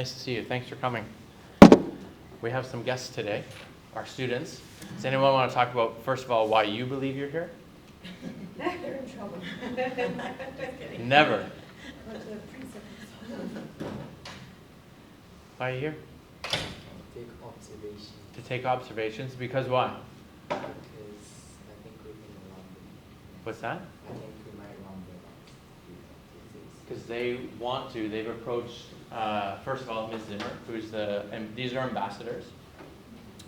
Nice to see you. Thanks for coming. We have some guests today, our students. Does anyone want to talk about, first of all, why you believe you're here? They're in trouble. Just kidding. Never. Went to principals. Why are you here? Take observation To take observations. Because why? because I think we've been around the What's that? I think we might run the last Because they want to. They've approached, first of all, Ms. Zimmer, and these are ambassadors.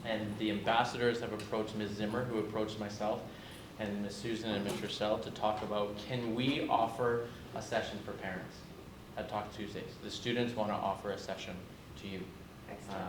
And the ambassadors have approached Ms. Zimmer, who approached myself, and Ms. Susan and Mr. Sell to talk about, can we offer a session for parents at Talk Tuesdays? The students want to offer a session to you. Excellent.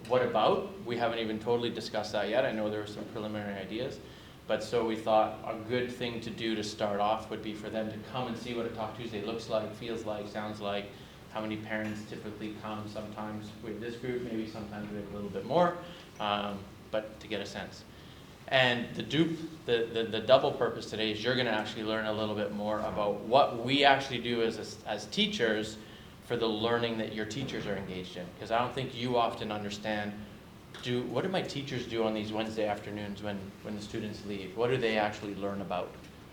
What about? We haven't even totally discussed that yet. I know there were some preliminary ideas. But so we thought a good thing to do to start off would be for them to come and see what a Talk Tuesday looks like, feels like, sounds like, how many parents typically come. Sometimes with this group, maybe sometimes we have a little bit more, but to get a sense. And the double purpose today is you're going to actually learn a little bit more about what we actually do as teachers for the learning that your teachers are engaged in. Because I don't think you often understand, what do my teachers do on these Wednesday afternoons when the students leave? What do they actually learn about?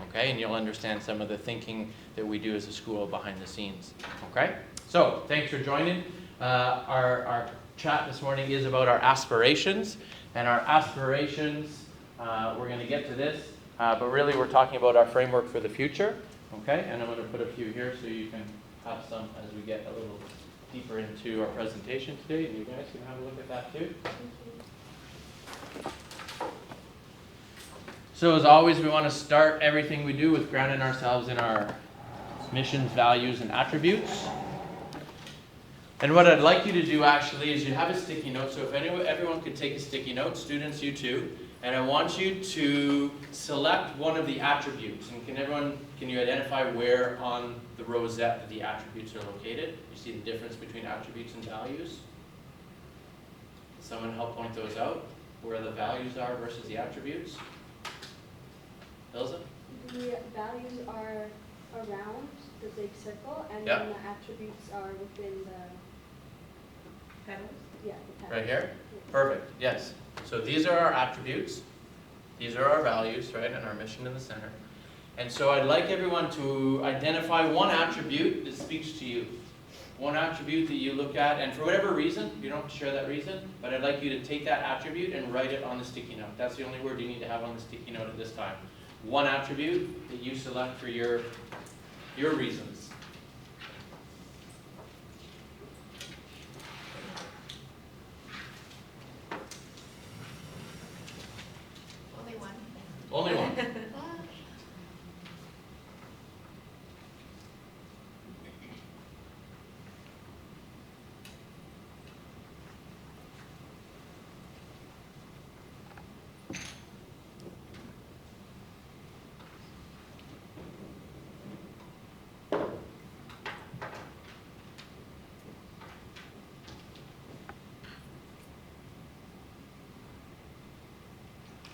Okay, and you'll understand some of the thinking that we do as a school behind the scenes. Okay, so thanks for joining. Our chat this morning is about our aspirations, and our aspirations, we're going to get to this, but really we're talking about our framework for the future. Okay, and I'm going to put a few here so you can have some as we get a little deeper into our presentation today, and you guys can have a look at that too. So as always, we want to start everything we do with grounding ourselves in our missions, values, and attributes. And what I'd like you to do actually is you have a sticky note. So if everyone could take a sticky note, students, you too. And I want you to select one of the attributes. And can you identify where on the rosette that the attributes are located? You see the difference between attributes and values? Can someone help point those out? Where the values are versus the attributes? Ilza? The values are around the big circle, and Yep. then the attributes are within the Petals? the petals. Right here? Yeah. Perfect, yes. So these are our attributes. These are our values, right, and our mission in the center. And so I'd like everyone to identify one attribute that speaks to you. One attribute that you look at, and for whatever reason, you don't have to share that reason, but I'd like you to take that attribute and write it on the sticky note. That's the only word you need to have on the sticky note at this time. One attribute that you select for your reasons. Only one. Only one.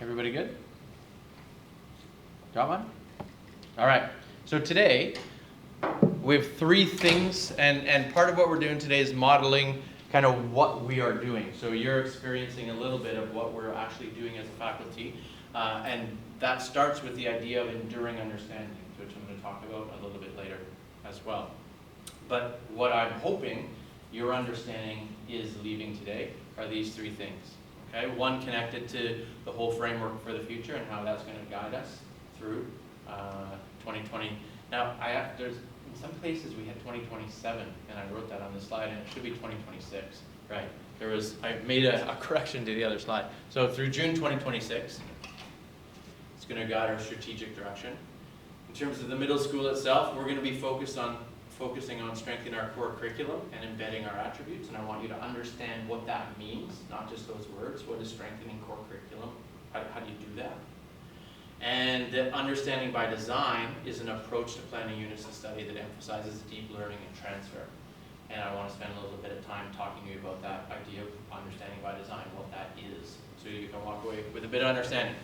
Everybody good? Got one? All right. So today, we have three things, and part of what we're doing today is modeling kind of what we are doing. So you're experiencing a little bit of what we're actually doing as a faculty, and that starts with the idea of enduring understanding, which I'm going to talk about a little bit later as well. But what I'm hoping your understanding is leaving today are these three things. Okay, one connected to the whole framework for the future and how that's going to guide us through 2020. Now, there's in some places we had 2027, and I wrote that on the slide, and it should be 2026, right? I made a correction to the other slide. So through June 2026, it's going to guide our strategic direction. In terms of the middle school itself, we're going to be focusing on strengthening our core curriculum and embedding our attributes, and I want you to understand what that means, not just those words. What is strengthening core curriculum? How do you do that? And that understanding by design is an approach to planning units of study that emphasizes deep learning and transfer. And I want to spend a little bit of time talking to you about that idea of understanding by design, what that is, so you can walk away with a bit of understanding.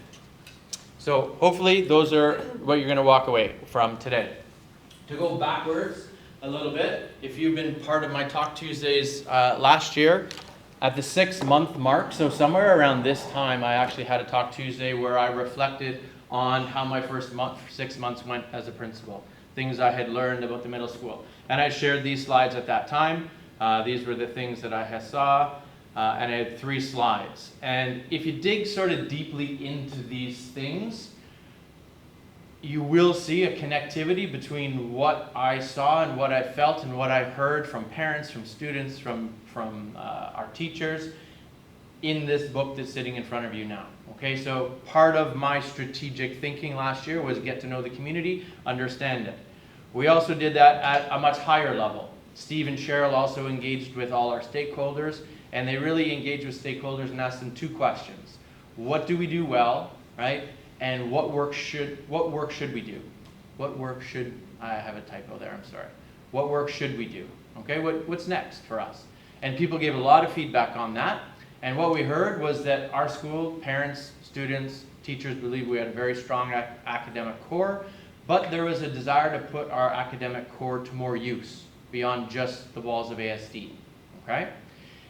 So hopefully those are what you're going to walk away from today. To go backwards, a little bit. If you've been part of my Talk Tuesdays last year, at the 6-month mark, so somewhere around this time, I actually had a Talk Tuesday where I reflected on how my first 6 months went as a principal, things I had learned about the middle school. And I shared these slides at that time. These were the things that I saw, and I had 3 slides. And if you dig sort of deeply into these things, you will see a connectivity between what I saw and what I felt and what I heard from parents, from students, from our teachers in this book that's sitting in front of you now. Okay, so part of my strategic thinking last year was get to know the community, understand it. We also did that at a much higher level. Steve and Cheryl also engaged with all our stakeholders, and they really engaged with stakeholders and asked them 2 questions. What do we do well, right? And what work should we do? What work should, I have a typo there, I'm sorry. What work should we do? Okay, what's next for us? And people gave a lot of feedback on that. And what we heard was that our school, parents, students, teachers believe we had a very strong academic core, but there was a desire to put our academic core to more use beyond just the walls of ASD, okay?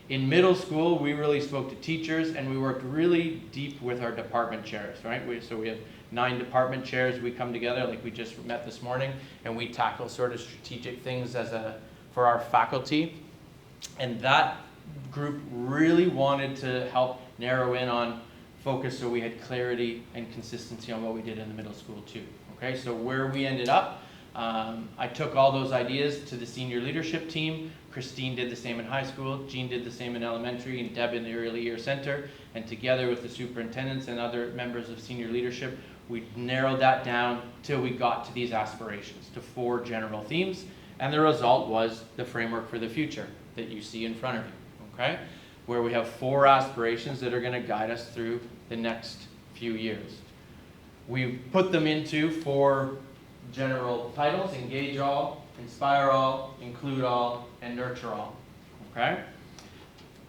In middle school, we really spoke to teachers and we worked really deep with our department chairs, right? So we have 9 department chairs. We come together, like we just met this morning, and we tackle sort of strategic things for our faculty. And that group really wanted to help narrow in on focus so we had clarity and consistency on what we did in the middle school too. Okay, so where we ended up, I took all those ideas to the senior leadership team. Christine did the same in high school, Jean did the same in elementary, and Deb in the early year center. And together with the superintendents and other members of senior leadership, we narrowed that down till we got to these aspirations, to 4 general themes. And the result was the framework for the future that you see in front of you, okay? Where we have 4 aspirations that are going to guide us through the next few years. We put them into 4 general titles: engage all, inspire all, include all, and nurture all, okay?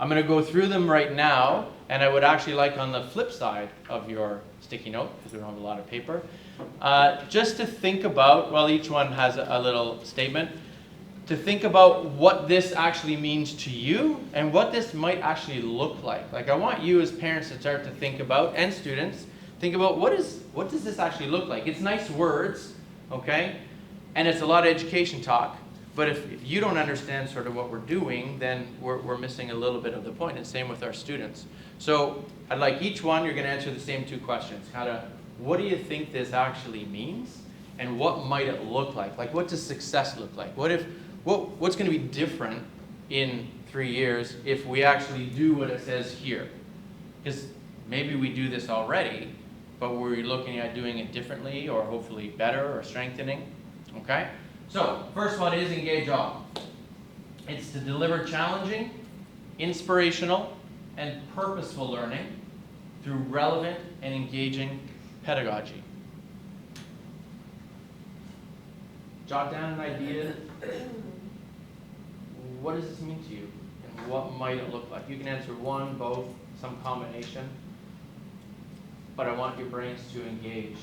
I'm going to go through them right now, and I would actually like on the flip side of your sticky note, because we don't have a lot of paper, just to think about, well, each one has a little statement, to think about what this actually means to you and what this might actually look like. Like, I want you as parents to start to think about, and students, think about what does this actually look like? It's nice words, okay? And it's a lot of education talk. But if you don't understand sort of what we're doing, then we're missing a little bit of the point, and same with our students. So I'd like each one, you're going to answer the same 2 questions. What do you think this actually means? And what might it look like? Like, what does success look like? What's going to be different in 3 years if we actually do what it says here? Because maybe we do this already, but we're looking at doing it differently or hopefully better or strengthening, okay? So, first one is engage all. It's to deliver challenging, inspirational, and purposeful learning through relevant and engaging pedagogy. Jot down an idea. What does this mean to you? And what might it look like? You can answer one, both, some combination. But I want your brains to engage.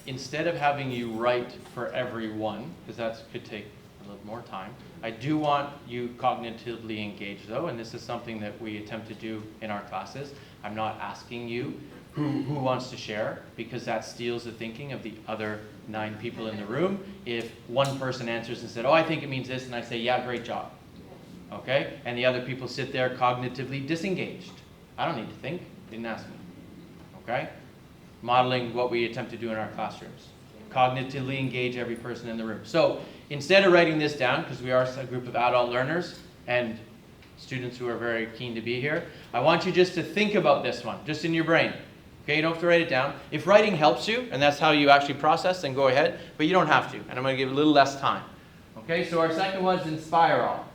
Instead of having you write for every one, because that could take a little more time, I do want you cognitively engaged though, and this is something that we attempt to do in our classes. I'm not asking you who wants to share, because that steals the thinking of the other 9 people in the room. If one person answers and said, oh, I think it means this, and I say, yeah, great job. Okay? And the other people sit there cognitively disengaged. I don't need to think. Didn't ask me. Okay? Modeling what we attempt to do in our classrooms. Cognitively engage every person in the room. So instead of writing this down, because we are a group of adult learners and students who are very keen to be here, I want you just to think about this one, just in your brain. Okay, you don't have to write it down. If writing helps you, and that's how you actually process, then go ahead, but you don't have to, and I'm going to give a little less time. Okay, so our second one is inspire all.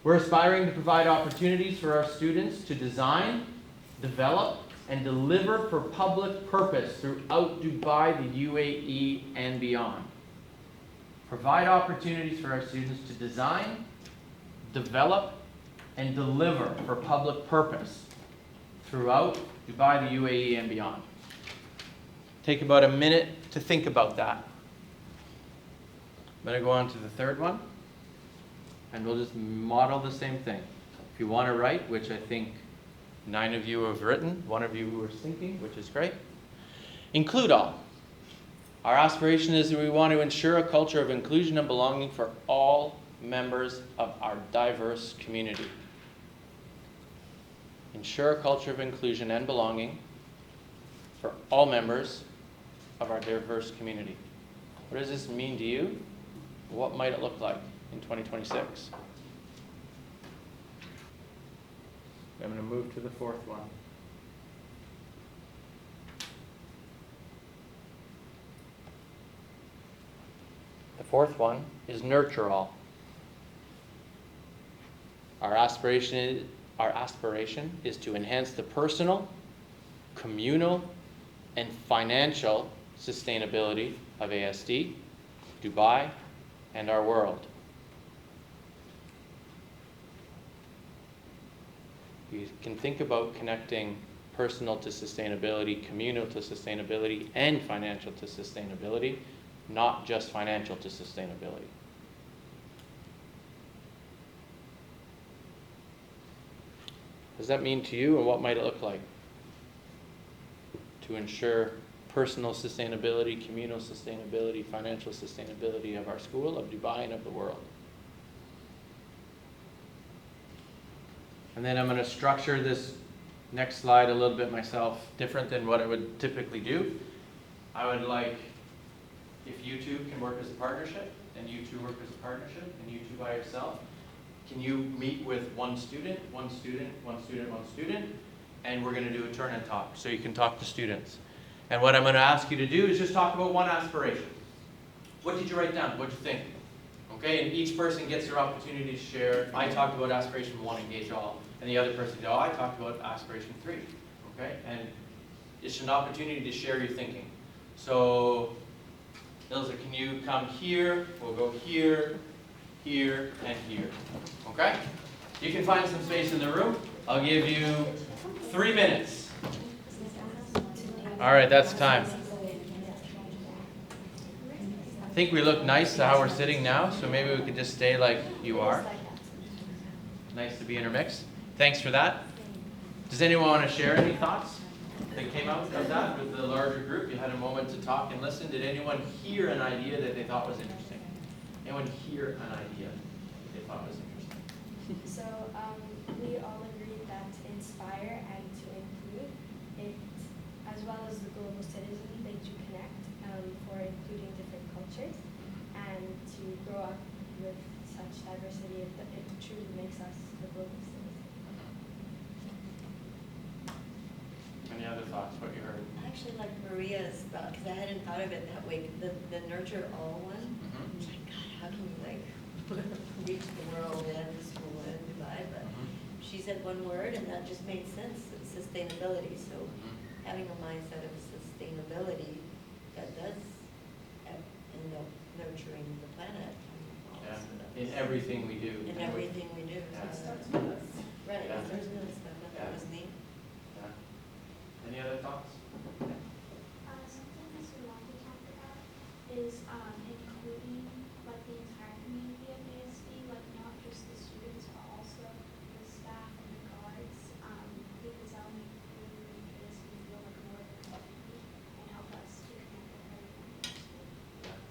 We're aspiring to provide opportunities for our students to design, develop, and deliver for public purpose throughout Dubai, the UAE, and beyond. Provide opportunities for our students to design, develop, and deliver for public purpose throughout Dubai, the UAE, and beyond. Take about a minute to think about that. going to go on to the third one, and we'll just model the same thing. If you want to write, which I think 9 of you have written, 1 of you who are thinking, which is great. Include all. Our aspiration is that we want to ensure a culture of inclusion and belonging for all members of our diverse community. Ensure a culture of inclusion and belonging for all members of our diverse community. What does this mean to you? What might it look like in 2026? I'm going to move to the fourth one. The fourth one is nurture all. Our aspiration is to enhance the personal, communal, and financial sustainability of ASD, Dubai, and our world. You can think about connecting personal to sustainability, communal to sustainability, and financial to sustainability, not just financial to sustainability. What does that mean to you, and what might it look like to ensure personal sustainability, communal sustainability, financial sustainability of our school, of Dubai, and of the world? And then I'm going to structure this next slide a little bit myself, different than what I would typically do. I would like, if you two can work as a partnership, and you two work as a partnership, and you two by yourself, can you meet with one student, one student, one student, one student, and we're going to do a turn and talk, so you can talk to students. And what I'm going to ask you to do is just talk about one aspiration. What did you write down? What did you think? Okay, and each person gets their opportunity to share. I talked about aspiration 1, engage all, and the other person said, oh, I talked about aspiration 3. Okay, and it's an opportunity to share your thinking. So, Ilza, can you come here? We'll go here, here, and here. Okay? You can find some space in the room. I'll give you 3 minutes. All right, that's time. I think we look nice how we're sitting now, so maybe we could just stay like you are. Nice to be intermixed. Thanks for that. Does anyone want to share any thoughts that came out of that with the larger group? You had a moment to talk and listen. Did anyone hear an idea that they thought was interesting? Anyone hear an idea that they thought was interesting? So we all agreed that to inspire and to include it, as well as the global citizen, they to connect for including different cultures and to grow up with such diversity. It truly makes us the global citizen. Any other thoughts? What you heard? I actually like Maria's, because I hadn't thought of it that way, the nurture all one. Mm-hmm. It's like, God, how can we like reach the world and the school and Dubai? But she said one word and that just made sense, it's sustainability. So having a mindset of sustainability that does end up nurturing the planet. Yeah. In everything we do. In everything we do. Yeah. So it starts with us. Right, Yeah. it starts with us, that was neat. Yeah. Any other thoughts? Something that Sulani talked about is including like the entire community of ASD, like not just the students, but also the staff and the guards, because that will make ASD feel like more of a community and help us to connect with everyone in the school. Yeah.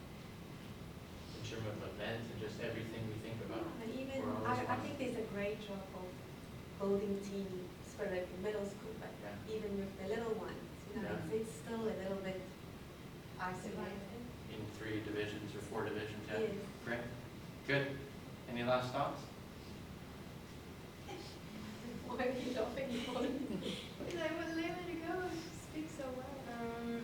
In terms of events and just everything we think about. And even, We're always I one. think there's a great job of building teams for like middle school, but Yeah. even with the little ones, you know, Yeah. it's still a little bit isolated. In 3 divisions or 4 divisions, yeah. Yes. Great. Good. Any last thoughts? Why are you laughing? Because I wouldn't let it go. She speaks so well.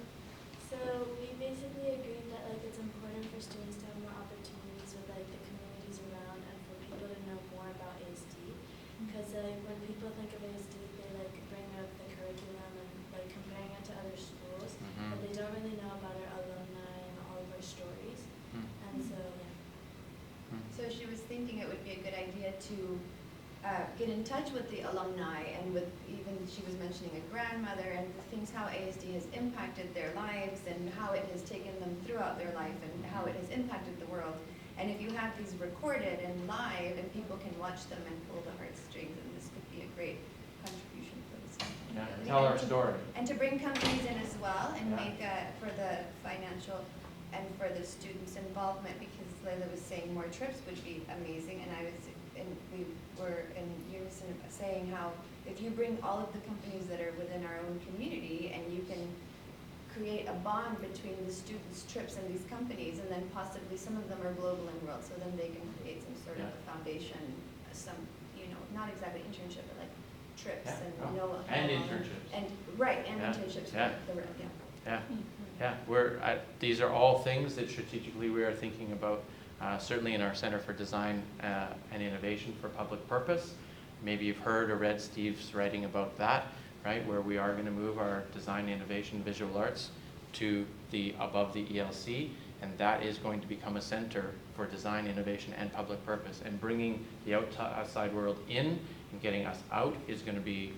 So we basically agreed that like it's important for students to have more opportunities with like the communities around and for people to know more about ASD. Because like when people think of ASD, they like bring up the curriculum and like comparing it to other schools, but they don't really know about our alumni and all of our stories. And so yeah. So she was thinking it would be a good idea to get in touch with the alumni and with even, she was mentioning a grandmother and the things how ASD has impacted their lives and how it has taken them throughout their life and how it has impacted the world. And if you have these recorded and live, and people can watch them and pull the heartstrings, and this could be a great contribution for the Yeah, sustainability. tell our And to- story. And to bring companies in as well and Yeah. make for the financial and for the students' involvement, because Layla was saying more trips would be amazing, and we were in unison saying how if you bring all of the companies that are within our own community and you can create a bond between the students' trips and these companies, and then possibly some of them are global in world, so then they can create some sort of Yeah. a foundation, some, not exactly internship, but like trips Yeah. and Oh. And internships. And, right, and Yeah. internships, Yeah. yeah. Yeah, these are all things that strategically we are thinking about, certainly in our Center for Design and Innovation for Public Purpose. Maybe you've heard or read Steve's writing about that, right, where we are going to move our design, innovation, visual arts to above the ELC, and that is going to become a center for design, innovation, and public purpose. And bringing the outside world in and getting us out is going to be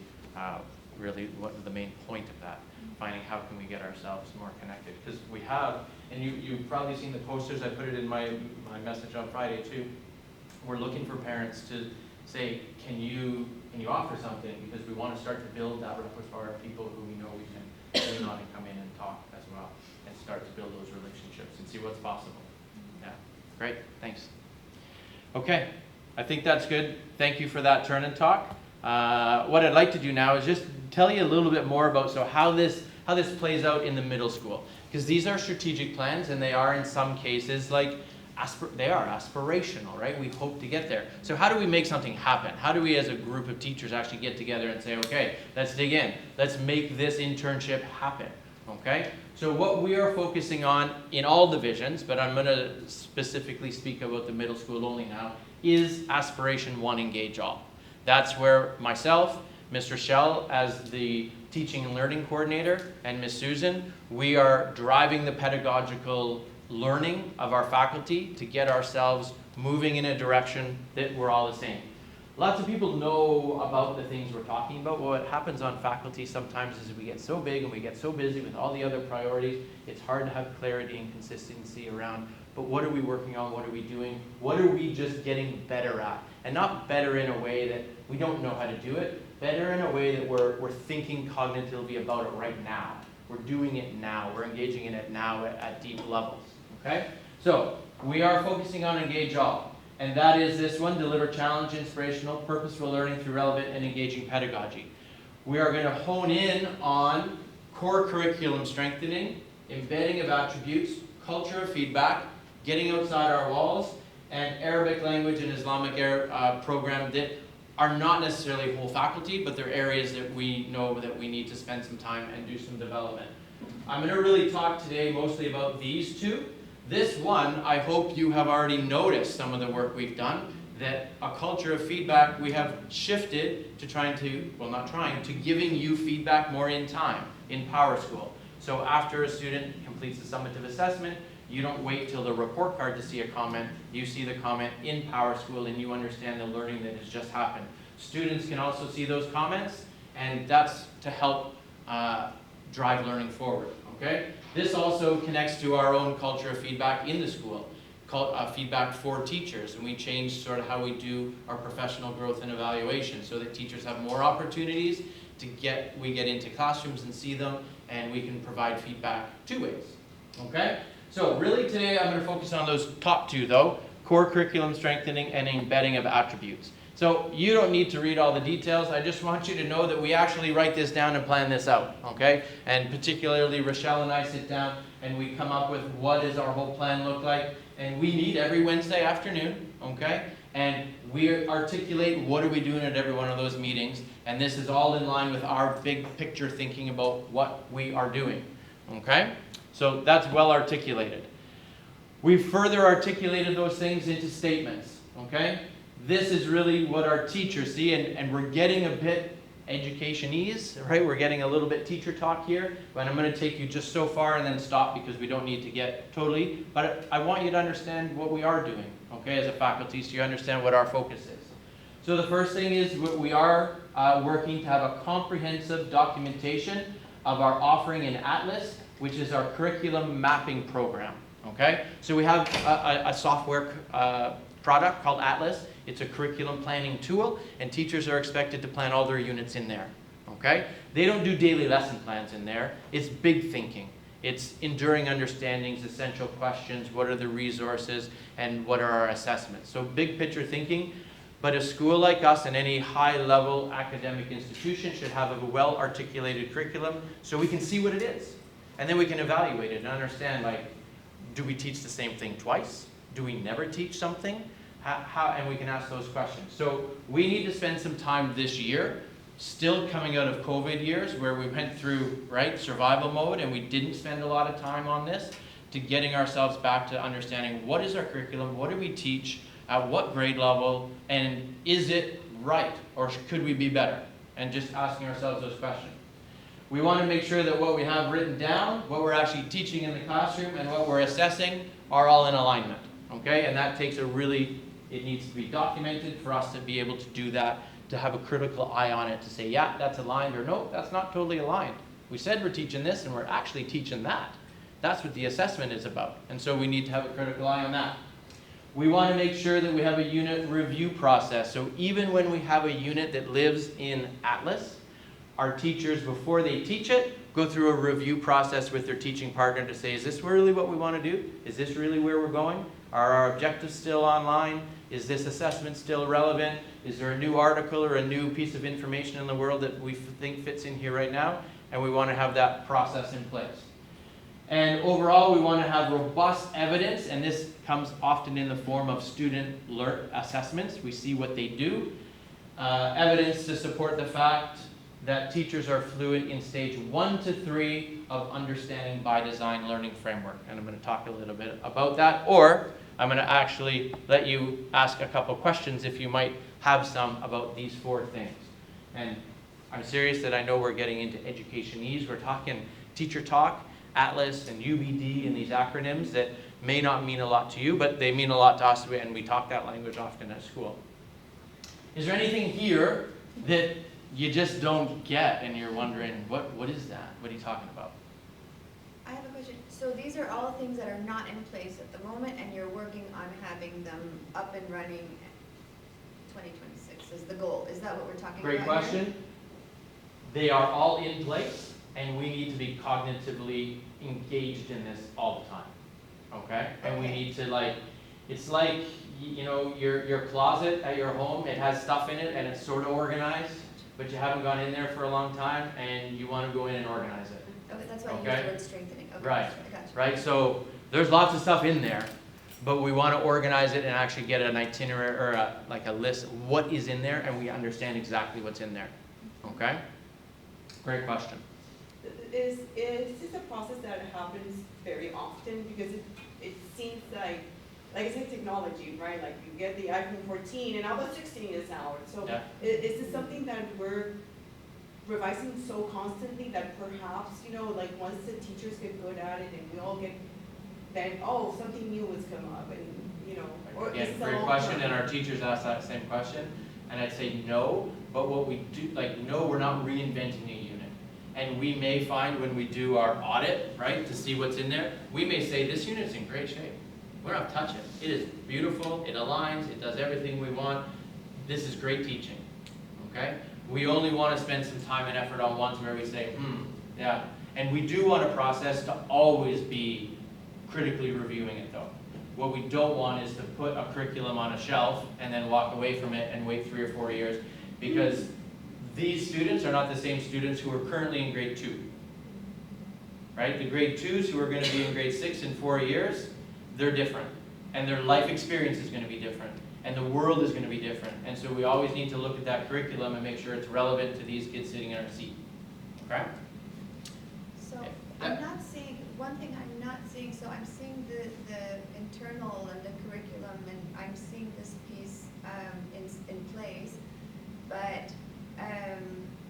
really what the main point of that. Finding how can we get ourselves more connected. Because we have, and you've probably seen the posters, I put it in my message on Friday too. We're looking for parents to say, can you offer something? Because we want to start to build that repertoire of people who we know we can lean on and come in and talk as well, and start to build those relationships and see what's possible. Yeah, great, thanks. Okay, I think that's good. Thank you for that turn and talk. What I'd like to do now is just tell you a little bit more about how this plays out in the middle school, because these are strategic plans, and they are in some cases like they are aspirational, right? We hope to get there. So how do we make something happen? How do we as a group of teachers actually get together and say, okay, let's dig in. Let's make this internship happen, okay? So what we are focusing on in all divisions, but I'm going to specifically speak about the middle school only now, is Aspiration 1 Engage All. That's where myself, Mr. Shell as the teaching and learning coordinator, and Ms. Susan, we are driving the pedagogical learning of our faculty to get ourselves moving in a direction that we're all the same. Lots of people know about the things we're talking about. What happens on faculty sometimes is we get so big and we get so busy with all the other priorities, it's hard to have clarity and consistency around, but what are we working on, what are we doing, what are we just getting better at? And not better in a way that we don't know how to do it, better in a way that we're thinking cognitively about it right now. We're doing it now, we're engaging in it now at deep levels. Okay? So, we are focusing on Engage All. And that is this one, deliver challenge, inspirational, purposeful learning through relevant and engaging pedagogy. We are going to hone in on core curriculum strengthening, embedding of attributes, culture of feedback, getting outside our walls, and Arabic language and Islamic program that are not necessarily whole faculty, but they're areas that we know that we need to spend some time and do some development. I'm going to really talk today mostly about these two. This one, I hope you have already noticed some of the work we've done, that a culture of feedback we have shifted to to giving you feedback more in time, in Power School. So after a student completes the summative assessment, you don't wait till the report card to see a comment, you see the comment in Power School and you understand the learning that has just happened. Students can also see those comments, and that's to help drive learning forward, okay? This also connects to our own culture of feedback in the school, feedback for teachers, and we changed sort of how we do our professional growth and evaluation so that teachers have more opportunities to we get into classrooms and see them, and we can provide feedback two ways, okay? So really today I'm going to focus on those top two though, core curriculum strengthening and embedding of attributes. So you don't need to read all the details. I just want you to know that we actually write this down and plan this out, okay? And particularly Rochelle and I sit down and we come up with what does our whole plan look like. And we meet every Wednesday afternoon, okay? And we articulate what are we doing at every one of those meetings. And this is all in line with our big picture thinking about what we are doing, okay? So that's well articulated. We've further articulated those things into statements, okay? This is really what our teachers see, and we're getting a bit education-ese, right? We're getting a little bit teacher talk here, but I'm going to take you just so far and then stop because we don't need to get totally, but I want you to understand what we are doing, okay, as a faculty, so you understand what our focus is. So the first thing is we are working to have a comprehensive documentation of our offering in Atlas, which is our curriculum mapping program, Okay, so we have a software product called Atlas. It's a curriculum planning tool, and teachers are expected to plan all their units in there. Okay, they don't do daily lesson plans in there. It's big thinking. It's enduring understandings, essential questions, what are the resources, and what are our assessments. So big picture thinking, but a school like us and any high-level academic institution should have a well-articulated curriculum so we can see what it is. And then we can evaluate it and understand, like, do we teach the same thing twice? Do we never teach something? And we can ask those questions. So we need to spend some time this year, still coming out of COVID years where we went through, right, survival mode, and we didn't spend a lot of time on this, to getting ourselves back to understanding what is our curriculum, what do we teach, at what grade level, and is it right, or could we be better? And just asking ourselves those questions. We want to make sure that what we have written down, what we're actually teaching in the classroom, and what we're assessing are all in alignment, okay? And that takes it needs to be documented for us to be able to do that, to have a critical eye on it, to say, yeah, that's aligned, or no, that's not totally aligned. We said we're teaching this, and we're actually teaching that. That's what the assessment is about, and so we need to have a critical eye on that. We want to make sure that we have a unit review process. So even when we have a unit that lives in Atlas, our teachers, before they teach it, go through a review process with their teaching partner to say, is this really what we want to do? Is this really where we're going? Are our objectives still online? Is this assessment still relevant? Is there a new article or a new piece of information in the world that we think fits in here right now? And we want to have that process in place. And overall, we want to have robust evidence, and this comes often in the form of student assessments. We see what they do. Evidence to support the fact that teachers are fluent in stage 1 to 3 of understanding by design learning framework. And I'm going to talk a little bit about that, or I'm going to actually let you ask a couple questions if you might have some about these 4 things. And I'm serious that I know we're getting into educationese. We're talking teacher talk, Atlas and UBD and these acronyms that may not mean a lot to you, but they mean a lot to us, and we talk that language often at school. Is there anything here that you just don't get and you're wondering, what is that? What are you talking about? I have a question. So these are all things that are not in place at the moment, and you're working on having them up and running 2026 is the goal. Is that what we're talking Great about? question. Here? They are all in place, and we need to be cognitively engaged in this all the time, okay? And we need to, it's like, you know, your closet at your home, it has stuff in it and it's sort of organized, but you haven't gone in there for a long time and you want to go in and organize it. Okay, that's why you use the word strengthening. Okay, Right, I got you. right? So there's lots of stuff in there, but we want to organize it and actually get an itinerary or a list of what is in there, and we understand exactly what's in there, okay? Great question. Is this a process that happens very often? Because it seems like I said, technology, right? Like you get the iPhone 14 and now the 16 is out. So Yeah. Is this something that we're revising so constantly that perhaps, you know, like once the teachers get good at it and we all get, then, oh, something new has come up and, you know, or Again, is great question, and our teachers ask that same question, and I'd say no, but what we do, no, we're not reinventing a unit. And we may find when we do our audit, right, to see what's in there, we may say, this unit's in great shape. We don't have to touch it. It is beautiful, it aligns, it does everything we want. This is great teaching, okay? We only want to spend some time and effort on ones where we say, yeah. And we do want a process to always be critically reviewing it though. What we don't want is to put a curriculum on a shelf and then walk away from it and wait 3 or 4 years, because these students are not the same students who are currently in grade 2. Right? The grade 2s who are going to be in grade 6 in 4 years, they're different. And their life experience is going to be different. And the world is going to be different. And so we always need to look at that curriculum and make sure it's relevant to these kids sitting in our seat. Okay? So I'm not seeing, one thing I'm not seeing, so I'm seeing the internal and the curriculum, and I'm seeing this piece in place, but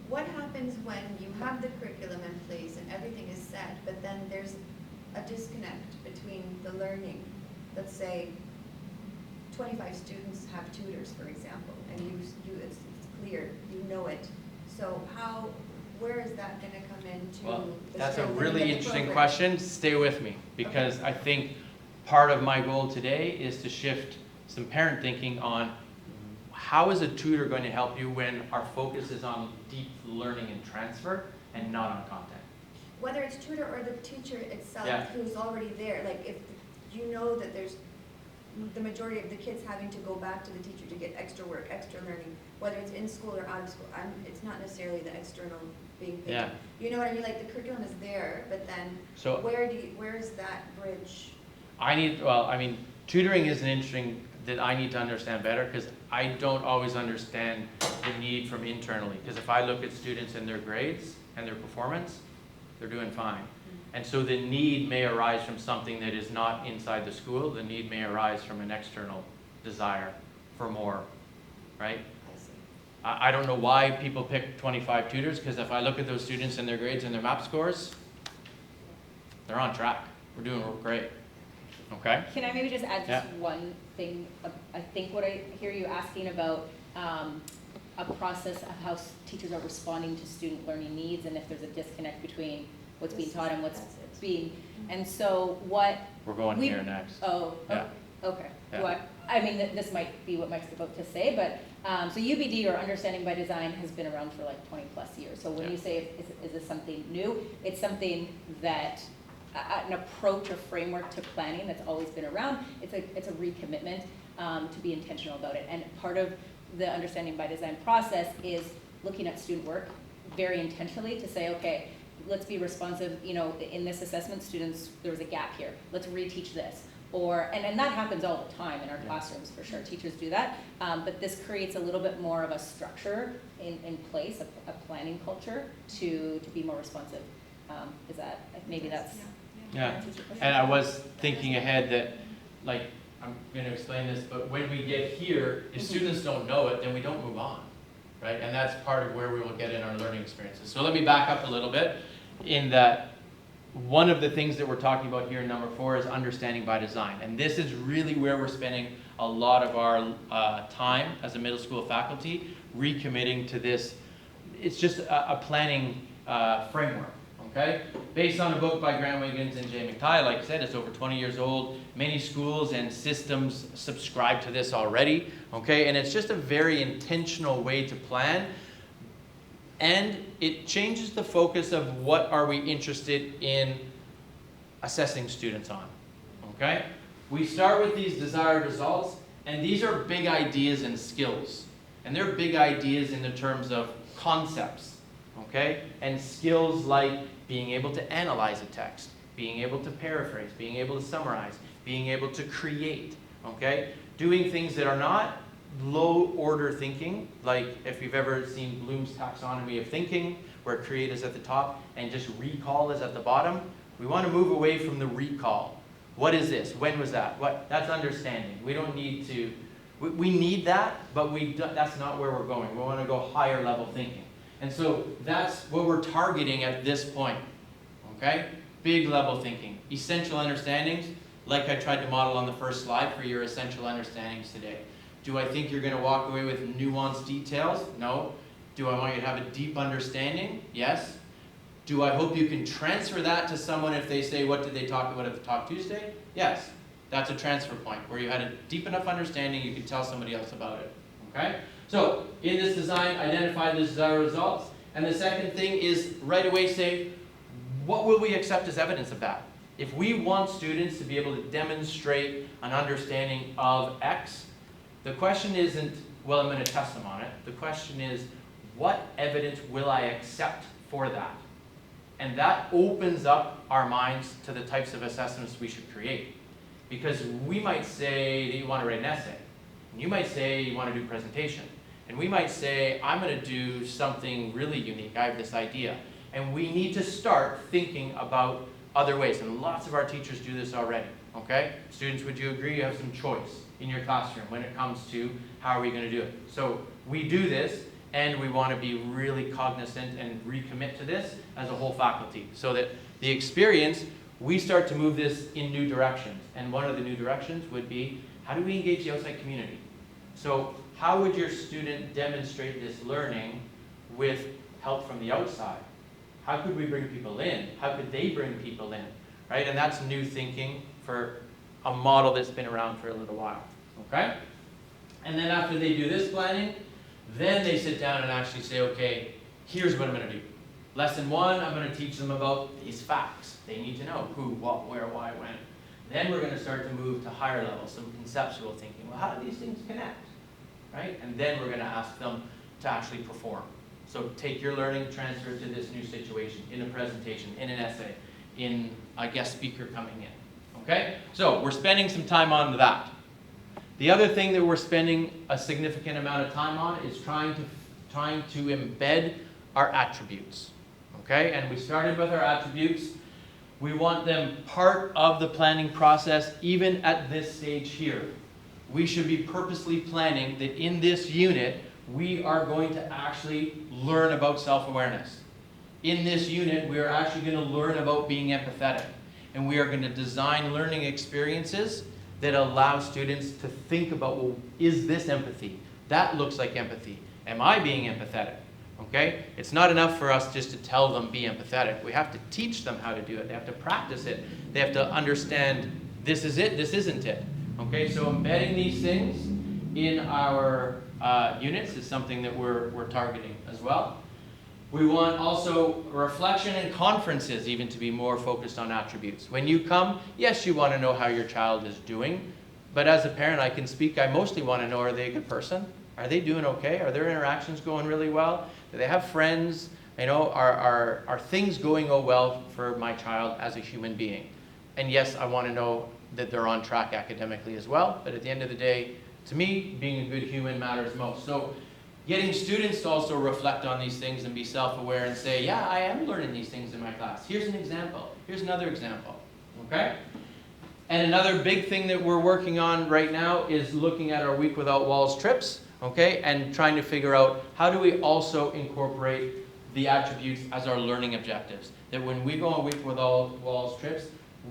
what happens when you have the curriculum in place and everything is set, but then there's a disconnect between the learning? Let's say 25 students have tutors, for example, and it's clear, you know it. So where is that going to come into? Well, the that's a strengthening really of the interesting program? question. Stay with me, because I think part of my goal today is to shift some parent thinking on how is a tutor going to help you when our focus is on deep learning and transfer and not on content. Whether it's tutor or the teacher itself Yeah. who's already there, like if you know that there's the majority of the kids having to go back to the teacher to get extra work, extra learning, whether it's in school or out of school, it's not necessarily the external being picked. Yeah. You know what I mean? Like the curriculum is there, but then So where is that bridge? tutoring is an interesting that I need to understand better because I don't always understand the need from internally. Because if I look at students and their grades and their performance, they're doing fine. And so the need may arise from something that is not inside the school. The need may arise from an external desire for more, right? I see. I don't know why people pick 25 tutors, because if I look at those students and their grades and their MAP scores, they're on track. We're doing great. Okay? Can I maybe just add just Yeah. one thing? I think what I hear you asking about a process of how teachers are responding to student learning needs and if there's a disconnect between what's being taught and what's That's it. being, and so what, We're going We- here next. oh, Yeah. okay. Yeah. What, I mean, this might be what Mike's about to say, but, so UBD or Understanding by Design has been around for like 20 plus years. So when Yeah. you say, is this something new? It's something that, an approach or framework to planning that's always been around. It's a recommitment to be intentional about it. And part of the Understanding by Design process is looking at student work very intentionally to say, okay, let's be responsive, you know, in this assessment, students, there was a gap here. Let's reteach this. Or, and that happens all the time in our Yeah. classrooms, for sure. Teachers do that. But this creates a little bit more of a structure in place, a planning culture to be more responsive. Is that, maybe that's. Yeah. answers your question? And I was thinking ahead that, like, I'm going to explain this, but when we get here, if students don't know it, then we don't move on, right? And that's part of where we will get in our learning experiences. So let me back up a little bit in that one of the things that we're talking about here in number 4 is understanding by design. And this is really where we're spending a lot of our time as a middle school faculty, recommitting to this. It's just a planning framework. Okay? Based on a book by Graham Wiggins and Jay McTighe, like I said, it's over 20 years old. Many schools and systems subscribe to this already. Okay? And it's just a very intentional way to plan. And it changes the focus of what are we interested in assessing students on. Okay? We start with these desired results, and these are big ideas and skills. And they're big ideas in the terms of concepts. Okay? And skills like being able to analyze a text, being able to paraphrase, being able to summarize, being able to create, okay? Doing things that are not low order thinking, like if you've ever seen Bloom's taxonomy of thinking, where create is at the top and just recall is at the bottom. We want to move away from the recall. What is this? When was that? What? That's understanding. We don't need to, we need that, but that's not where we're going. We want to go higher level thinking. And so that's what we're targeting at this point, okay? Big level thinking. Essential understandings, like I tried to model on the first slide for your essential understandings today. Do I think you're going to walk away with nuanced details? No. Do I want you to have a deep understanding? Yes. Do I hope you can transfer that to someone if they say, what did they talk about at the Talk Tuesday? Yes. That's a transfer point where you had a deep enough understanding you could tell somebody else about it, okay? So, in this design, identify the desired results. And the second thing is right away say, what will we accept as evidence of that? If we want students to be able to demonstrate an understanding of X, the question isn't, well, I'm going to test them on it. The question is, what evidence will I accept for that? And that opens up our minds to the types of assessments we should create. Because we might say that you want to write an essay. And you might say you want to do a presentation. And we might say, I'm going to do something really unique. I have this idea. And we need to start thinking about other ways. And lots of our teachers do this already. Okay? Students, would you agree you have some choice in your classroom when it comes to how are we going to do it? So we do this, and we want to be really cognizant and recommit to this as a whole faculty. So that the experience, we start to move this in new directions. And one of the new directions would be, how do we engage the outside community? So how would your student demonstrate this learning with help from the outside? How could we bring people in? How could they bring people in? Right? And that's new thinking for a model that's been around for a little while, okay? And then after they do this planning, then they sit down and actually say, okay, here's what I'm gonna do. Lesson 1, I'm gonna teach them about these facts. They need to know who, what, where, why, when. Then we're gonna start to move to higher levels, some conceptual thinking. Well, how do these things connect, right? And then we're gonna ask them to actually perform. So take your learning, transfer it to this new situation, in a presentation, in an essay, in a guest speaker coming in, okay? So we're spending some time on that. The other thing that we're spending a significant amount of time on is trying to embed our attributes, okay? And we started with our attributes. We want them part of the planning process, even at this stage here. We should be purposely planning that in this unit, we are going to actually learn about self-awareness. In this unit, we are actually going to learn about being empathetic. And we are going to design learning experiences that allow students to think about, well, is this empathy? That looks like empathy. Am I being empathetic? Okay? It's not enough for us just to tell them be empathetic. We have to teach them how to do it. They have to practice it. They have to understand this is it, this isn't it. Okay? So embedding these things in our units is something that we're targeting as well. We want also reflection and conferences even to be more focused on attributes. When you come, yes, you want to know how your child is doing, but as a parent, I can speak, I mostly want to know, are they a good person? Are they doing okay? Are their interactions going really well? Do they have friends? You know, are things going well for my child as a human being? And yes, I want to know that they're on track academically as well, but at the end of the day, to me, being a good human matters most. So getting students to also reflect on these things and be self-aware and say, yeah, I am learning these things in my class. Here's an example. Here's another example. Okay? And another big thing that we're working on right now is looking at our Week Without Walls trips, okay? And trying to figure out how do we also incorporate the attributes as our learning objectives. That when we go on Week Without Walls trips,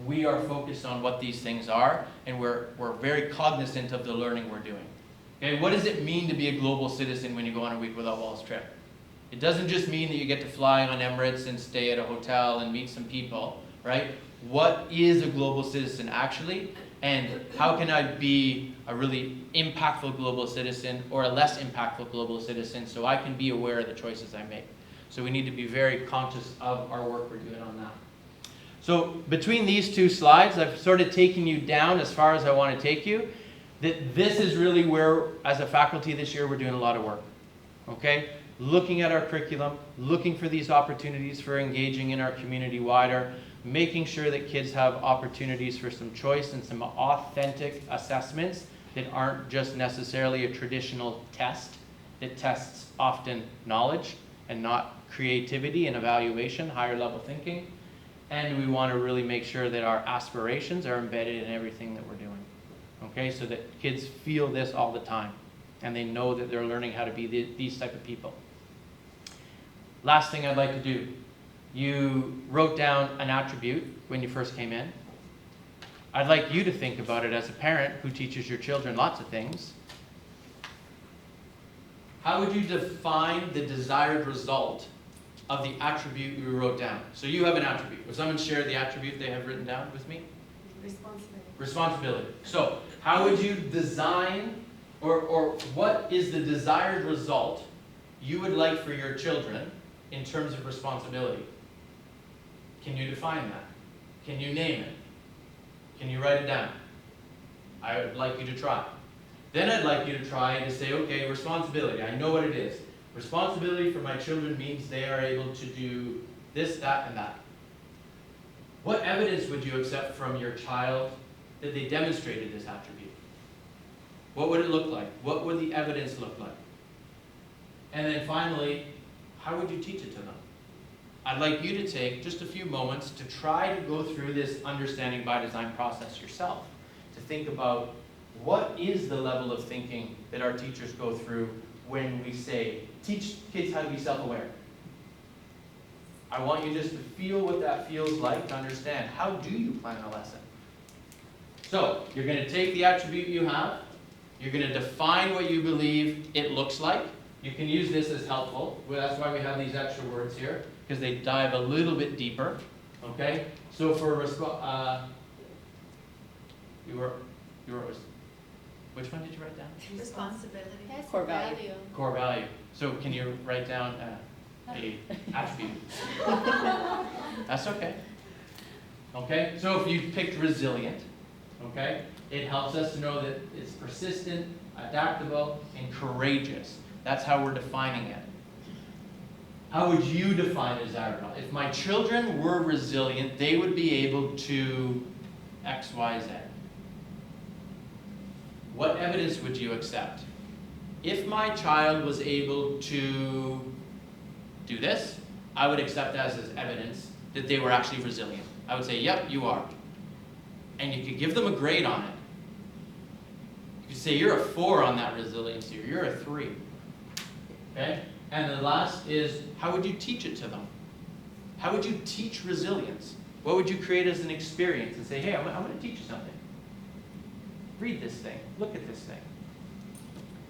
we are focused on what these things are, and we're very cognizant of the learning we're doing. Okay, what does it mean to be a global citizen when you go on a Week Without Walls trip? It doesn't just mean that you get to fly on Emirates and stay at a hotel and meet some people, right? What is a global citizen actually? And how can I be a really impactful global citizen or a less impactful global citizen so I can be aware of the choices I make? So we need to be very conscious of our work we're doing on that. So between these two slides, I've sort of taken you down as far as I want to take you. That this is really where, as a faculty this year, we're doing a lot of work, okay? Looking at our curriculum, looking for these opportunities for engaging in our community wider, making sure that kids have opportunities for some choice and some authentic assessments that aren't just necessarily a traditional test that tests often knowledge and not creativity and evaluation, higher level thinking. And we want to really make sure that our aspirations are embedded in everything that we're doing. Okay, so that kids feel this all the time and they know that they're learning how to be these type of people. Last thing I'd like to do, you wrote down an attribute when you first came in. I'd like you to think about it as a parent who teaches your children lots of things. How would you define the desired result of the attribute you wrote down? So you have an attribute. Would someone share the attribute they have written down with me? Responsibility. Responsibility. So how would you design, or what is the desired result you would like for your children in terms of responsibility? Can you define that? Can you name it? Can you write it down? I would like you to try. Then I'd like you to try to say, okay, responsibility, I know what it is. Responsibility for my children means they are able to do this, that, and that. What evidence would you accept from your child that they demonstrated this attribute? What would it look like? What would the evidence look like? And then finally, how would you teach it to them? I'd like you to take just a few moments to try to go through this understanding by design process yourself, to think about what is the level of thinking that our teachers go through when we say, teach kids how to be self-aware. I want you just to feel what that feels like to understand, how do you plan a lesson? So, you're going to take the attribute you have, you're going to define what you believe it looks like. You can use this as helpful. Well, that's why we have these extra words here, because they dive a little bit deeper. Okay? So for yours. Which one did you write down? Responsibility. Core value. Core value. So can you write down a attribute? That's okay. Okay, so if you picked resilient, okay, it helps us to know that it's persistent, adaptable, and courageous. That's how we're defining it. How would you define it, Zarabel? If my children were resilient, they would be able to X, Y, Z. What evidence would you accept? If my child was able to do this, I would accept that as evidence that they were actually resilient. I would say, yep, you are. And you could give them a grade on it. You could say, you're a 4 on that resiliency, or you're a 3. Okay? And the last is, how would you teach it to them? How would you teach resilience? What would you create as an experience and say, hey, I'm going to teach you something. Read this thing. Look at this thing.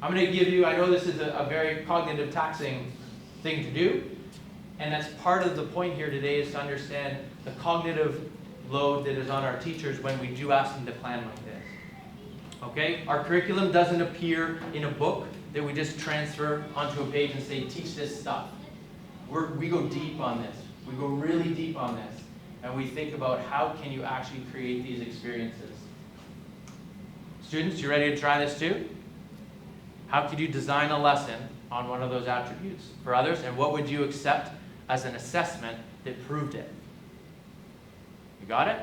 I'm going to give you, I know this is a very cognitive taxing thing to do, and that's part of the point here today is to understand the cognitive load that is on our teachers when we do ask them to plan like this. Okay? Our curriculum doesn't appear in a book that we just transfer onto a page and say, teach this stuff. We go deep on this. We go really deep on this. And we think about how can you actually create these experiences. Students, you ready to try this too? How could you design a lesson on one of those attributes for others? And what would you accept as an assessment that proved it? You got it?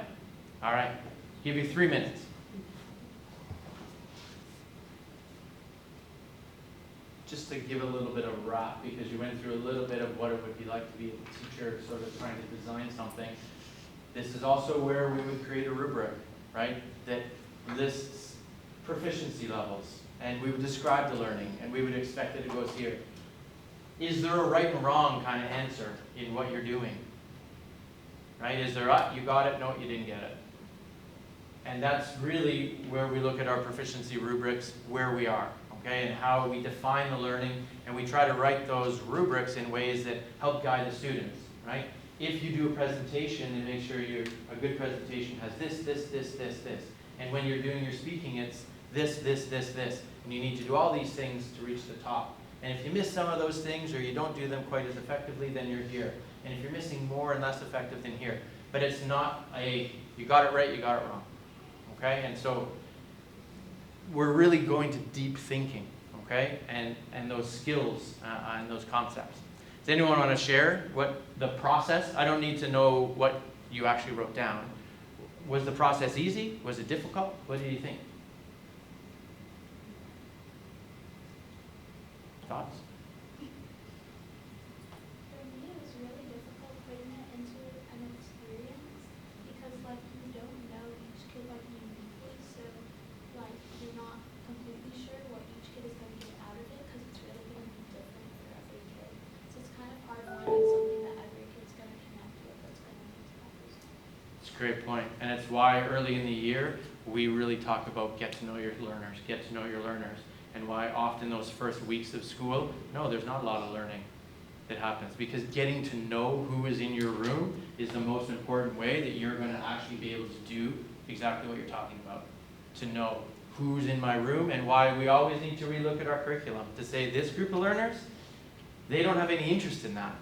All right. Give you 3 minutes. Just to give a little bit of wrap, because you went through a little bit of what it would be like to be a teacher sort of trying to design something. This is also where we would create a rubric, right, that lists proficiency levels, and we would describe the learning, and we would expect that it goes here. Is there a right and wrong kind of answer in what you're doing? Right? Is there, you got it, no, you didn't get it. And that's really where we look at our proficiency rubrics, where we are, okay, and how we define the learning, and we try to write those rubrics in ways that help guide the students, right? If you do a presentation, and make sure a good presentation has this, this, this, this, this. And when you're doing your speaking, it's this, this, this, this. And you need to do all these things to reach the top. And if you miss some of those things, or you don't do them quite as effectively, then you're here. And if you're missing more and less effective, then here. But it's not you got it right, you got it wrong. Okay? And so we're really going to deep thinking, okay? And those skills and those concepts. Does anyone want to share what the process? I don't need to know what you actually wrote down. Was the process easy? Was it difficult? What do you think? Thoughts? For me, it was really difficult putting it into an experience because, like, you don't know each kid, like, uniquely, so, like, you're not completely sure what each kid is going to get out of it because it's really going to be different for every kid. So it's kind of hard finding something that every kid's going to connect with that's going to make sense. It's a great point. And it's why early in the year, we really talk about get to know your learners, get to know your learners. And why often those first weeks of school, no, there's not a lot of learning that happens. Because getting to know who is in your room is the most important way that you're going to actually be able to do exactly what you're talking about. To know who's in my room, and why we always need to relook at our curriculum. To say this group of learners, they don't have any interest in that.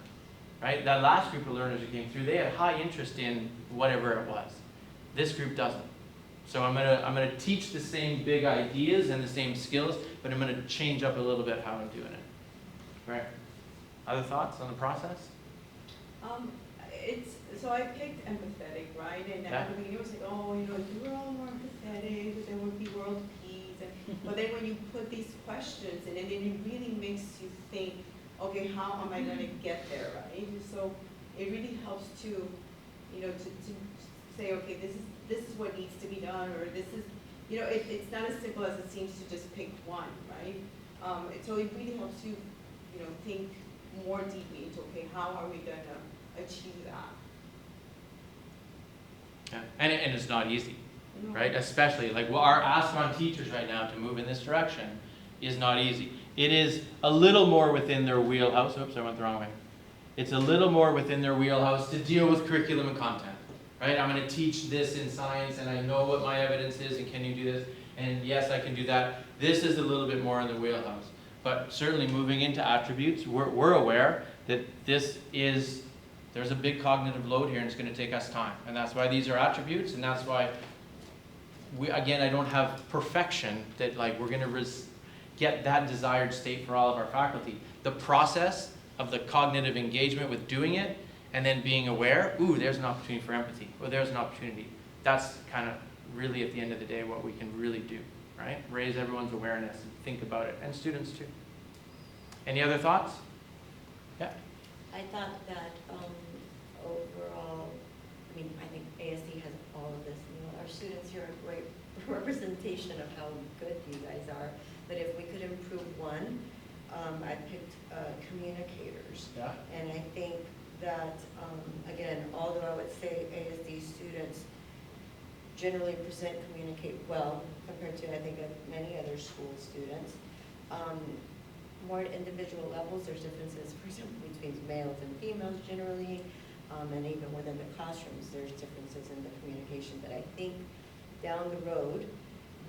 Right? That last group of learners who came through, they had high interest in whatever it was. This group doesn't. So I'm gonna teach the same big ideas and the same skills, but I'm gonna change up a little bit how I'm doing it. Right? Other thoughts on the process? So I picked empathetic, right? And Yeah. at the beginning it was like, oh, you know, if we were all more empathetic, then there would be world peace. But then when you put these questions in, and then it really makes you think, okay, how am I gonna get there, right? So it really helps to, you know, to say, okay, this is what needs to be done, or this is, you know, it's not as simple as it seems to just pick one, right? So it really helps you, you know, think more deeply into, okay, how are we gonna achieve that? Yeah. And it's not easy, No. right? Especially, like, well, our ask on teachers right now to move in this direction is not easy. It is a little more within their wheelhouse. Oops, I went the wrong way. It's a little more within their wheelhouse to deal with curriculum and content. right? I'm gonna teach this in science and I know what my evidence is and can you do this? And yes, I can do that. This is a little bit more in the wheelhouse. But certainly moving into attributes, we're aware that there's a big cognitive load here and it's gonna take us time. And that's why these are attributes, and that's why again, I don't have perfection that like we're gonna get that desired state for all of our faculty. The process of the cognitive engagement with doing it and then being aware, ooh, there's an opportunity for empathy, or there's an opportunity. That's kind of really at the end of the day what we can really do, right? Raise everyone's awareness and think about it, and students too. Any other thoughts? Yeah. I thought that overall, I mean, I think ASD has all of this. You know, our students here are a great representation of how good you guys are. But if we could improve one, I picked communicators. Yeah. And I think that, again, although I would say ASD students generally communicate well compared to, I think, many other school students, more at individual levels, there's differences, for example, between males and females generally, and even within the classrooms, there's differences in the communication. But I think down the road,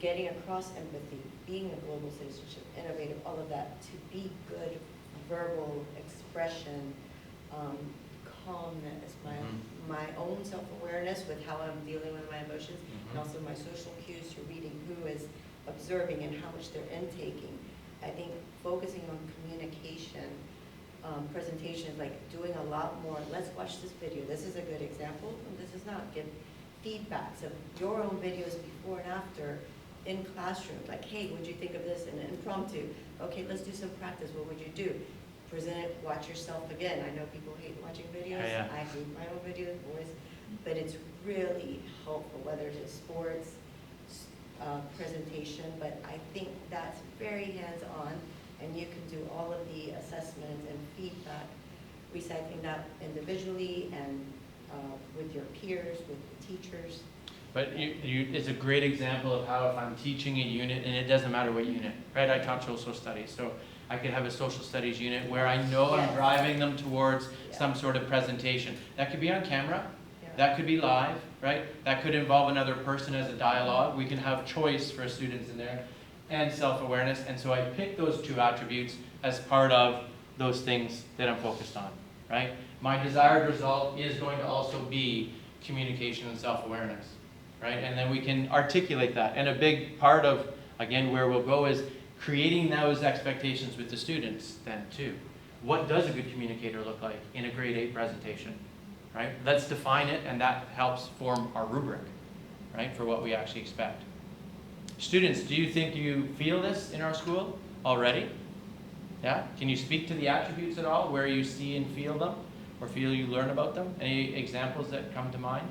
getting across empathy, being a global citizenship, innovative, all of that, to be good verbal expression, calmness, my own self-awareness with how I'm dealing with my emotions, and also my social cues to reading who is observing and how much they're intaking. I think focusing on communication, presentations, like doing a lot more, let's watch this video, this is a good example, and this is not. Give feedbacks of your own videos before and after in classrooms, like, hey, what'd you think of this? And impromptu, okay, let's do some practice, what would you do? Present it, watch yourself again. I know people hate watching videos. Yeah. I hate my own videos, voice, but it's really helpful, whether it's sports, presentation, but I think that's very hands-on, and you can do all of the assessments and feedback, recycling that individually and with your peers, with the teachers. But it's a great example of how if I'm teaching a unit, and it doesn't matter what unit, right? I taught social studies, so I could have a social studies unit where I know I'm driving them towards some sort of presentation. That could be on camera, that could be live, right? That could involve another person as a dialogue. We can have choice for students in there, and self-awareness. And so I picked those two attributes as part of those things that I'm focused on, right? My desired result is going to also be communication and self-awareness, right? And then we can articulate that. And a big part of, again, where we'll go is creating those expectations with the students then too. What does a good communicator look like in a grade 8 presentation, right? Let's define it, and that helps form our rubric, right, for what we actually expect. Students, do you think you feel this in our school already? Yeah? Can you speak to the attributes at all, where you see and feel them, or feel you learn about them? Any examples that come to mind?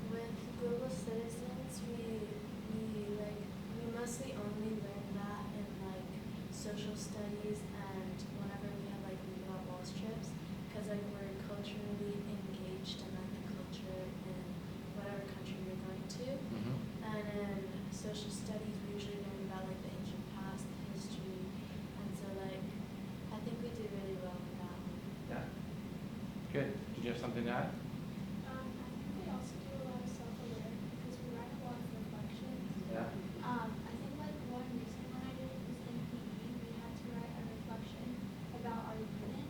With global citizens, we mostly only learn that in like social studies and whenever we have like leaving out walls trips, because like we're culturally engaged in like the culture in whatever country we're going to. And in social studies, we usually learn about like the ancient past, the history, and so like I think we do really well with that one. Yeah. Good. Did you have something to add? I think we also do a lot of self-awareness because we write a lot of reflections. Yeah. I think like one recent one I did was in PE, we had to write a reflection about our unit.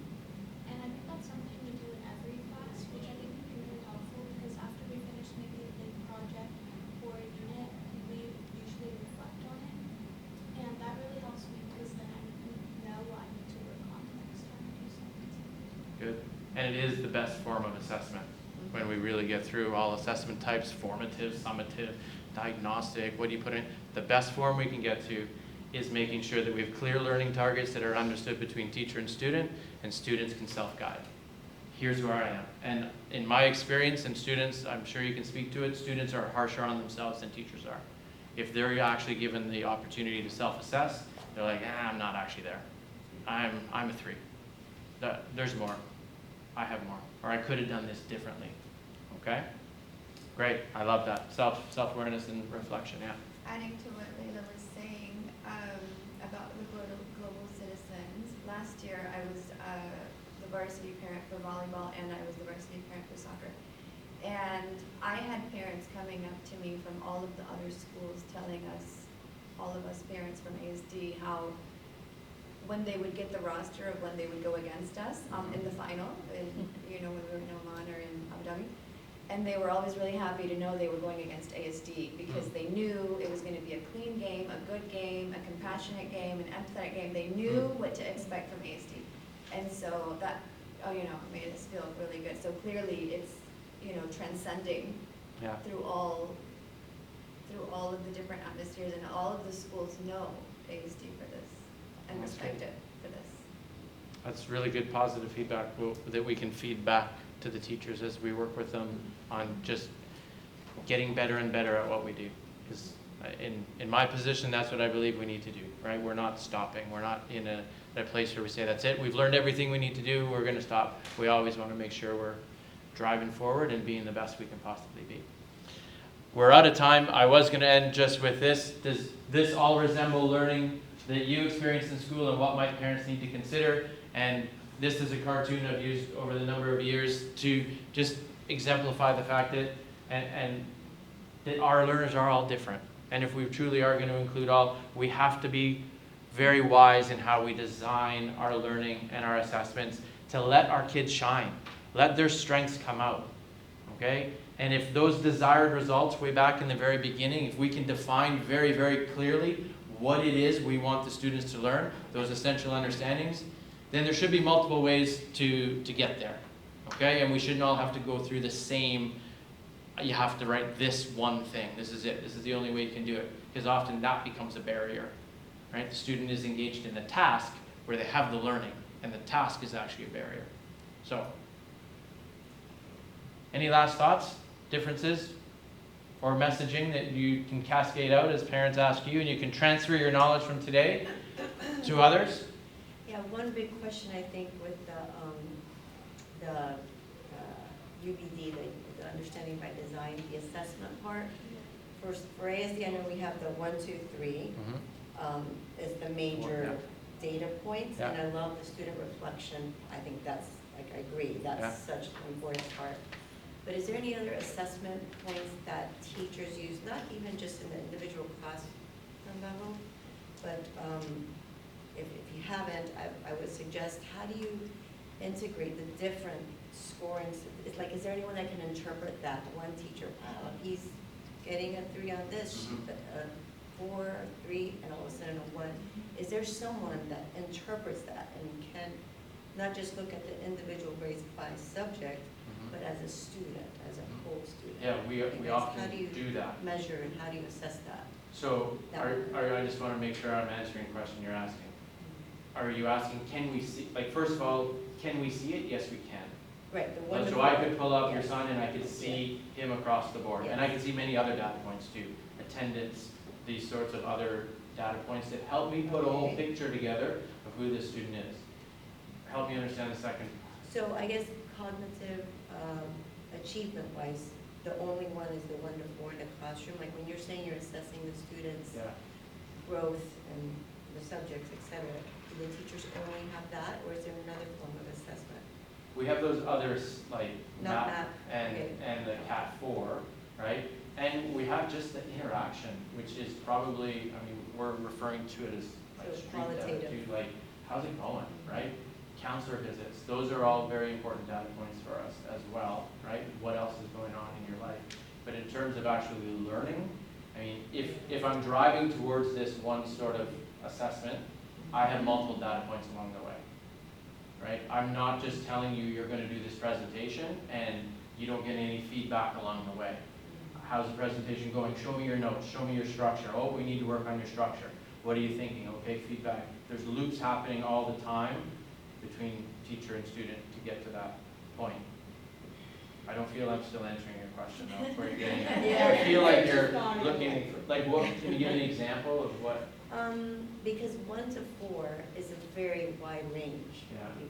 And I think that's something we do in every class, which I think would be really helpful because after we finish maybe a big project or a unit, we usually reflect on it. And that really helps me because then I know what I need to work on the next time I do something. Good. And it is the best form of assessment when we really get through all assessment types, formative, summative, diagnostic, what do you put in? The best form we can get to is making sure that we have clear learning targets that are understood between teacher and students can self-guide. Here's where I am. And in my experience, and students, I'm sure you can speak to it, students are harsher on themselves than teachers are. If they're actually given the opportunity to self-assess, they're like, I'm not actually there. I'm a 3. There's more. I have more. Or I could have done this differently. Okay? Great. I love that. Self-awareness and reflection, yeah. Adding to what Layla was saying about the global citizens, last year I was the the varsity parent for volleyball and I was the varsity parent for soccer. And I had parents coming up to me from all of the other schools telling us, all of us parents from ASD, how when they would get the roster of when they would go against us in the final, when we were in Oman or in Abu Dhabi, and they were always really happy to know they were going against ASD because they knew it was going to be a clean game, a good game, a compassionate game, an empathetic game. They knew what to expect from ASD. And so that, made us feel really good. So clearly it's, transcending through all of the different atmospheres, and all of the schools know ASD for this and That's respect good. it for this. That's really good positive feedback that we can feed back to the teachers as we work with them on just getting better and better at what we do. Because in my position, that's what I believe we need to do, right? We're not stopping. We're not in a place where we say, that's it, we've learned everything we need to do, we're going to stop. We always want to make sure we're driving forward and being the best we can possibly be. We're out of time. I was going to end just with this. Does this all resemble learning that you experienced in school, and what might parents need to consider? And this is a cartoon I've used over the number of years to just exemplify the fact that and that our learners are all different. And if we truly are going to include all, we have to be very wise in how we design our learning and our assessments to let our kids shine. Let their strengths come out, okay? And if those desired results way back in the very beginning, if we can define very, very clearly what it is we want the students to learn, those essential understandings, then there should be multiple ways to get there, okay? And we shouldn't all have to go through the same, you have to write this one thing, this is it, this is the only way you can do it, because often that becomes a barrier, right? The student is engaged in the task where they have the learning, and the task is actually a barrier. So, any last thoughts, differences, or messaging that you can cascade out as parents ask you, and you can transfer your knowledge from today to others? Yeah, one big question I think with the UBD, the understanding by design, the assessment part. For ASD, I know we have the 1, 2, 3 is the major data points, and I love the student reflection. I think that's, like, I agree, that's such an important part. But is there any other assessment points that teachers use, not even just in the individual classroom level, but if you haven't, I would suggest, how do you integrate the different scoring? It's like, is there anyone that can interpret that? One teacher, wow, he's getting a 3 on this, but 4, 3, and all of a sudden a 1. Is there someone that interprets that and can not just look at the individual grades by subject, but as a student, as a whole student? Yeah, we often how do you do that. measure and how do you assess that? So, I just want to make sure I'm answering the question you're asking. Are you asking, can we see, like, first of all, can we see it? Yes, we can. Right, the one. So I could pull up your son and I could see him across the board. And I could see many other data points too. Attendance, these sorts of other data points that help me put a whole picture together of who this student is. Help me understand the second. So I guess cognitive achievement-wise, the only one is the 1 to 4 in the classroom. Like when you're saying you're assessing the students' growth and the subjects, etc., do the teachers only have that, or is there another form of assessment? We have those others like MAP okay. and the CAT 4, right? And we have just the interaction, which is probably, I mean, we're referring to it as like So street data qualitative. too, like how's it going, right? Counselor visits, those are all very important data points for us as well, right? What else is going on in your life? But in terms of actually learning, I mean, if I'm driving towards this one sort of assessment, I have multiple data points along the way, right? I'm not just telling you you're going to do this presentation and you don't get any feedback along the way. How's the presentation going? Show me your notes, show me your structure. Oh, we need to work on your structure. What are you thinking? Okay, feedback. There's loops happening all the time between teacher and student to get to that point. I don't feel I'm still answering your question though, where you're getting at. Yeah. I feel like you're looking for, like, what, can you give an example of what? Because 1 to 4 is a very wide range even.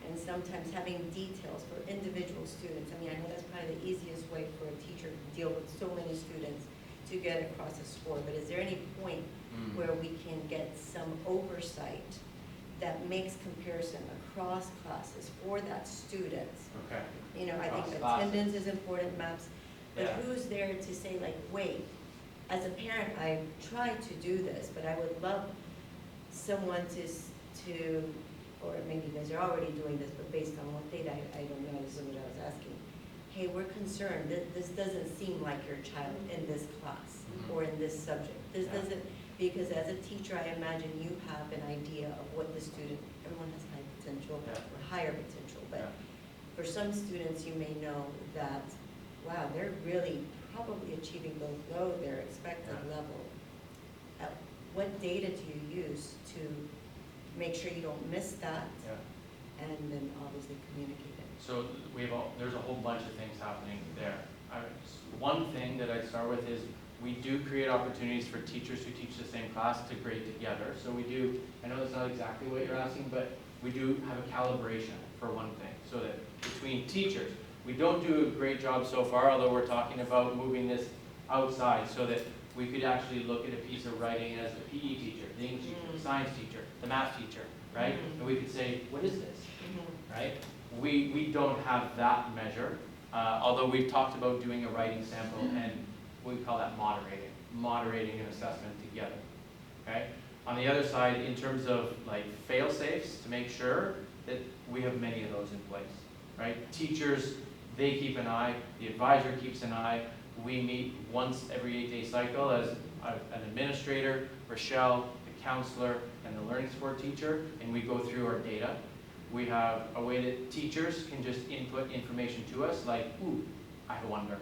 And sometimes having details for individual students, I mean, I know that's probably the easiest way for a teacher to deal with so many students to get across a score, but is there any point where we can get some oversight that makes comparison across classes for that student. Okay. You know, I think Across classes. attendance is important, maps, but Yeah. who's there to say like, wait, as a parent, I tried to do this, but I would love someone to, or maybe you guys are already doing this, but based on what data, I don't know, this is what I was asking. Hey, we're concerned, this doesn't seem like your child in this class Mhm. or in this subject. This Yeah. doesn't, because as a teacher, I imagine you have an idea of what the student, everyone has high potential Yeah. or higher potential, but Yeah. for some students, you may know that, wow, they're really probably achieving below their expected Yeah. level. What data do you use to make sure you don't miss that, Yeah. and then obviously communicate it? So there's a whole bunch of things happening there. One thing that I'd start with is we do create opportunities for teachers who teach the same class to grade together. So we do, I know that's not exactly what you're asking, but we do have a calibration for one thing, so that between teachers, we don't do a great job so far, although we're talking about moving this outside so that we could actually look at a piece of writing as the PE teacher, the English teacher, the science teacher, the math teacher, right? And we could say, what is this, right? We don't have that measure, although we've talked about doing a writing sample, and we call that moderating an assessment together, okay? On the other side, in terms of like fail-safes, to make sure that we have many of those in place, right? Teachers, they keep an eye, the advisor keeps an eye. We meet once every 8-day cycle as an administrator, Rochelle, the counselor, and the learning support teacher, and we go through our data. We have a way that teachers can just input information to us, like, ooh, I have a wonder.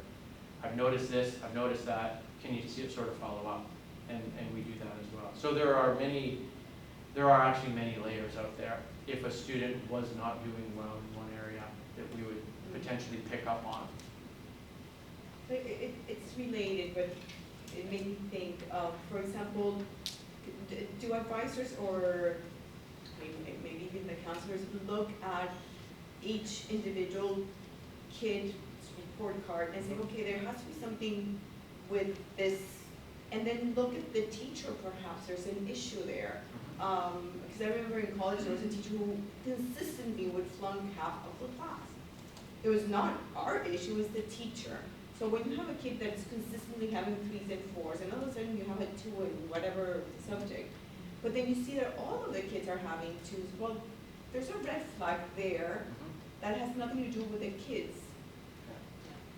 I've noticed this, I've noticed that, can you sort of follow up? And we do that as well. So there are actually many layers out there. If a student was not doing well in one area, that we would potentially pick up on. It's related, but it made me think of, for example, do advisors or maybe even the counselors look at each individual kid's report card and say, okay, there has to be something with this, and then look at the teacher, perhaps there's an issue there. Because I remember in college there was a teacher who consistently would flunk half of the class. It was not our issue, it was the teacher. So when you have a kid that's consistently having 3s and 4s, and all of a sudden you have a 2 in whatever subject, but then you see that all of the kids are having 2s, well, there's a red flag there that has nothing to do with the kids.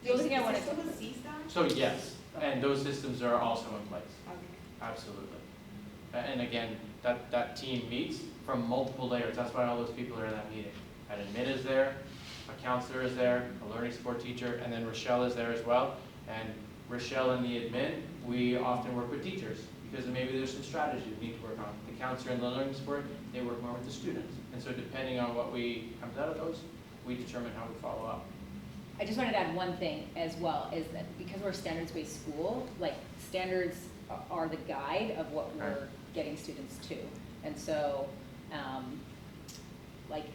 The only thing I wanted Does someone sees that? So yes, and those systems are also in place, Okay. absolutely. And again, that team meets from multiple layers. That's why all those people are in that meeting. An admin is there, a counselor is there, a learning support teacher, and then Rochelle is there as well. And Rochelle and the admin, we often work with teachers because maybe there's some strategy we need to work on. The counselor and the learning support, they work more with the students. And so depending on what comes out of those, we determine how we follow up. I just wanted to add one thing as well, is that because we're a standards-based school, like standards are the guide of what we're getting students to. And so, like,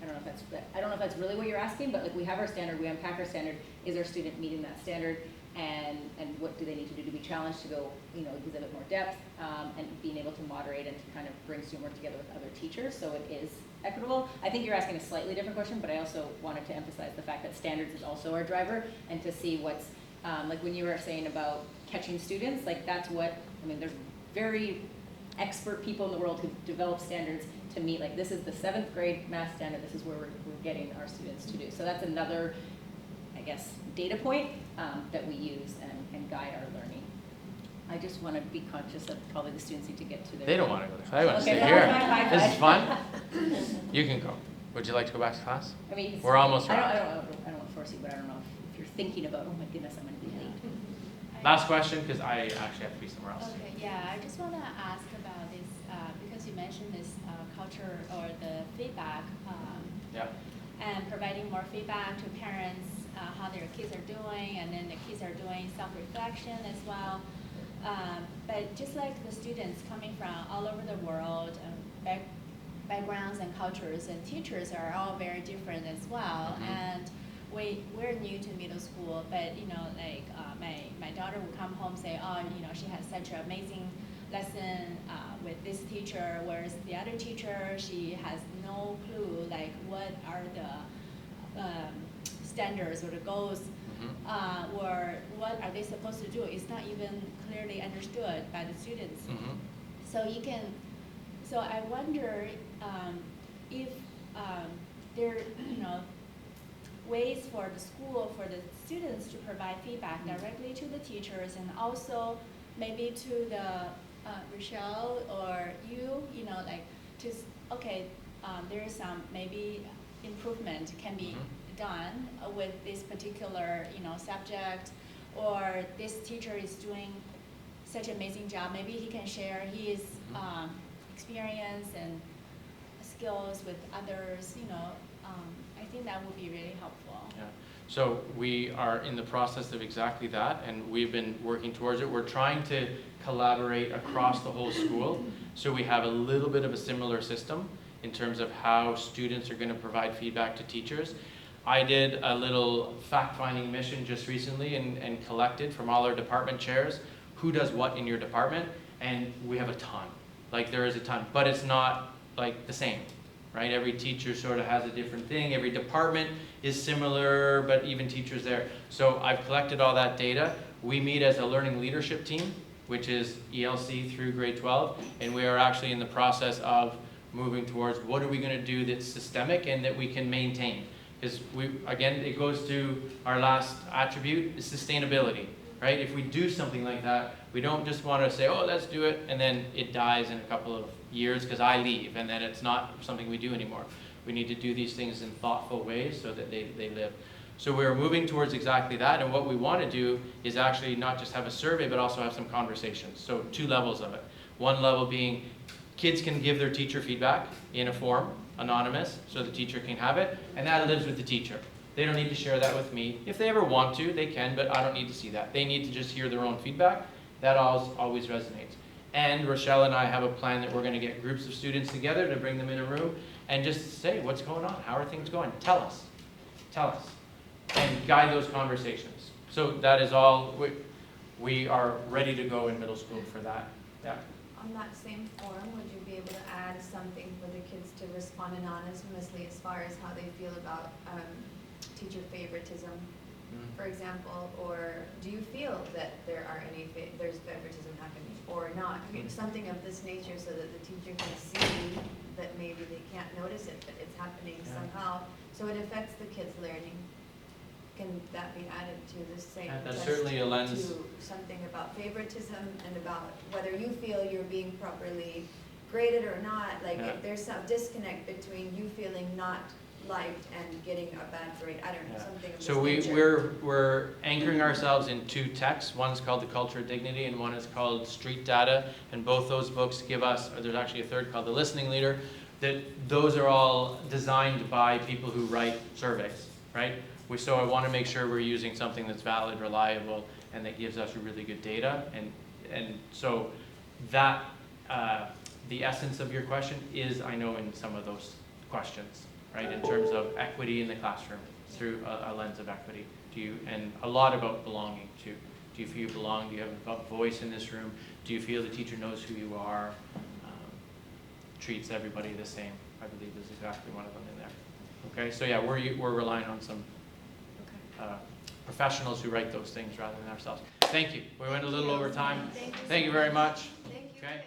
I don't know if that's really what you're asking, but like we have our standard, we unpack our standard. Is our student meeting that standard? And what do they need to do to be challenged to go, exhibit more depth, and being able to moderate and to kind of bring student work together with other teachers, so it is equitable. I think you're asking a slightly different question, but I also wanted to emphasize the fact that standards is also our driver, and to see what's, like when you were saying about catching students, like that's what, there's very expert people in the world who develop standards to meet, like this is the 7th grade math standard, this is where we're getting our students to do. So that's another, I guess, data point that we use and guide our learning. I just want to be conscious of probably the students need to get to their. They don't want to go there. They want to Okay, stay here. fine. This is fun. You can go. Would you like to go back to class? I mean, We're almost I wrapped. don't want to force you, but I don't know if you're thinking about, oh my goodness, I'm going to be late. Last question, because I actually have to be somewhere else. Okay, yeah, I just want to ask about this, because you mentioned this culture or the feedback, Yeah. and providing more feedback to parents, how their kids are doing, and then the kids are doing self-reflection as well. But just like the students coming from all over the world, backgrounds and cultures, and teachers are all very different as well. Mhm. And we're new to middle school, but my daughter would come home and say, oh, she has such an amazing lesson with this teacher, whereas the other teacher, she has no clue like what are the standards or the goals, or what are they supposed to do. It's not even clearly understood by the students. So you can, so I wonder if there, ways for the school, for the students to provide feedback directly to the teachers, and also maybe to the Rochelle or you, like just, okay, there is some maybe improvement can be done with this particular, subject, or this teacher is doing such an amazing job. Maybe he can share his experience and skills with others, I think that would be really helpful. Yeah. So we are in the process of exactly that, and we've been working towards it. We're trying to collaborate across the whole school, so we have a little bit of a similar system in terms of how students are going to provide feedback to teachers. I did a little fact-finding mission just recently and collected from all our department chairs who does what in your department, and we have a ton. Like, there is a ton, but it's not like the same, right? Every teacher sort of has a different thing. Every department is similar, but even teachers there. So I've collected all that data. We meet as a learning leadership team, which is ELC through grade 12, and we are actually in the process of moving towards what are we going to do that's systemic and that we can maintain. Because again, it goes to our last attribute, is sustainability, right? If we do something like that, we don't just want to say, oh, let's do it, and then it dies in a couple of years because I leave, and then it's not something we do anymore. We need to do these things in thoughtful ways so that they live. So we're moving towards exactly that, and what we want to do is actually not just have a survey, but also have some conversations. So 2 levels of it. One level being kids can give their teacher feedback in a form, anonymous, so the teacher can have it, and that lives with the teacher. They don't need to share that with me. If they ever want to, they can, but I don't need to see that. They need to just hear their own feedback. That always resonates. And Rochelle and I have a plan that we're going to get groups of students together to bring them in a room and just say, what's going on? How are things going? Tell us. Tell us. And guide those conversations. So that is all. We are ready to go in middle school for that. Yeah. On that same forum, would you be able to add something for the kids to respond anonymously as far as how they feel about teacher favoritism, for example, or do you feel that there's favoritism happening or not? Something of this nature so that the teacher can see that maybe they can't notice it, but it's happening somehow, so it affects the kids' learning. Can that be added to the same? That's certainly a lens. To something about favoritism and about whether you feel you're being properly graded or not. Like if there's some disconnect between you feeling not liked and getting a bad grade. I don't know, something of this nature. So we're anchoring ourselves in 2 texts. One's called The Culture of Dignity, and one is called Street Data. And both those books give us, or there's actually a third called The Listening Leader. Those are all designed by people who write surveys, right? So I want to make sure we're using something that's valid, reliable, and that gives us really good data. And so that, the essence of your question is, I know, in some of those questions, right? In terms of equity in the classroom through a lens of equity. And a lot about belonging too. Do you feel you belong? Do you have a voice in this room? Do you feel the teacher knows who you are? Treats everybody the same, I believe is exactly one of them in there. Okay, so yeah, we're relying on some professionals who write those things rather than ourselves. Thank you. We went a little over time. Thank you very much. Thank you. Okay.